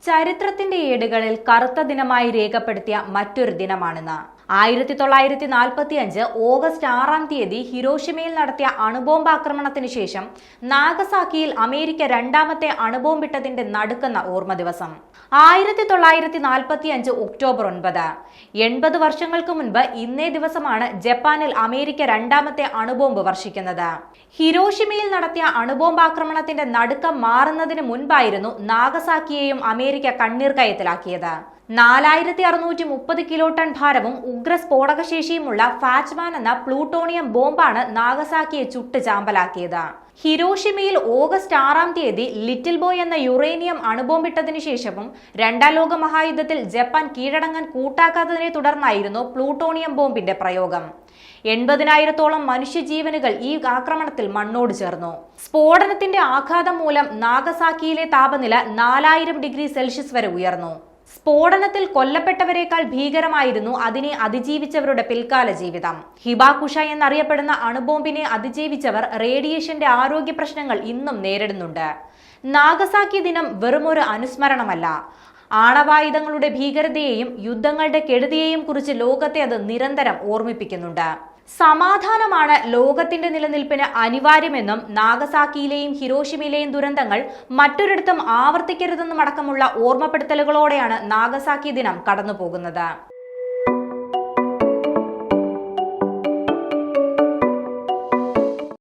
ചരിത്രത്തിന്റെ ഏടുകളിൽ കറുത്ത ദിനമായി രേഖപ്പെടുത്തിയ മറ്റൊരു ദിനമാണിന്ന്. 1945 ഓഗസ്റ്റ് 6-ാം തീയതി ഹിരോഷിമയിൽ നടത്തിയ അണുബോംബാക്രമണത്തിന് ശേഷം നാഗസാക്കിയിൽ അമേരിക്ക രണ്ടാമത്തെ അണുബോംബിട്ടതിന്റെ നടുക്കുന്ന ഓർമ്മ ദിവസം. 1945 ഒക്ടോബർ 9. 80 വർഷങ്ങൾക്ക് മുൻപ് ഇന്നേ ദിവസമാണ് ജപ്പാനിൽ അമേരിക്ക രണ്ടാമത്തെ അണുബോംബ് വർഷിക്കുന്നത്. ഹിരോഷിമയിൽ നടത്തിയ അണുബോംബാക്രമണത്തിന്റെ നടുക്കം മാറുന്നതിന് മുൻപായിരുന്നു നാഗസാക്കിയെയും അമേരിക്ക കണ്ണീർ കയത്തിലാക്കിയത്. 4630 കിലോ ടൺ ഭാരവും ഉഗ്ര സ്ഫോടകശേഷിയുമുള്ള ഫാച്ച്മാൻ എന്ന പ്ലൂട്ടോണിയം ബോംബാണ് നാഗസാക്കിയെ ചുട്ട് ചാമ്പലാക്കിയത്. ഹിരോഷിമയിൽ ഓഗസ്റ്റ് 6-ാം തീയതി ലിറ്റിൽ ബോയ് എന്ന യുറേനിയം അണുബോംബിട്ടതിനു ശേഷവും രണ്ടാം ലോക മഹായുദ്ധത്തിൽ ജപ്പാൻ കീഴടങ്ങാൻ കൂട്ടാക്കാത്തതിനെ തുടർന്നായിരുന്നു പ്ലൂട്ടോണിയം ബോംബിന്റെ പ്രയോഗം. 80,000-ഓളം മനുഷ്യജീവനുകൾ ഈ ആക്രമണത്തിൽ മണ്ണോട് ചേർന്നു. സ്ഫോടനത്തിന്റെ ആഘാതം മൂലം നാഗസാക്കിയിലെ താപനില 4000 ഡിഗ്രി സെൽഷ്യസ് വരെ ഉയർന്നു. സ്ഫോടനത്തിൽ കൊല്ലപ്പെട്ടവരെക്കാൾ ഭീകരമായിരുന്നു അതിനെ അതിജീവിച്ചവരുടെ പിൽക്കാല ജീവിതം. ഹിബാകുഷ എന്നറിയപ്പെടുന്ന അണുബോംബിനെ അതിജീവിച്ചവർ റേഡിയേഷന്റെ ആരോഗ്യ പ്രശ്നങ്ങൾ ഇന്നും നേരിടുന്നുണ്ട്. നാഗസാക്കി ദിനം വെറുമൊരു അനുസ്മരണമല്ല, ആണവായുധങ്ങളുടെ ഭീകരതയെയും യുദ്ധങ്ങളുടെ കെടുതിയെയും കുറിച്ച് ലോകത്തെ അത് നിരന്തരം ഓർമ്മിപ്പിക്കുന്നുണ്ട്. സമാധാനമാണ് ലോകത്തിന്റെ നിലനിൽപ്പിന് അനിവാര്യമെന്നും നാഗസാക്കിയിലെയും ഹിരോഷിമയിലെയും ദുരന്തങ്ങൾ മറ്റൊരിടത്തും ആവർത്തിക്കരുതെന്നും അടക്കമുള്ള ഓർമ്മപ്പെടുത്തലുകളോടെയാണ് നാഗസാക്കി ദിനം കടന്നുപോകുന്നത്.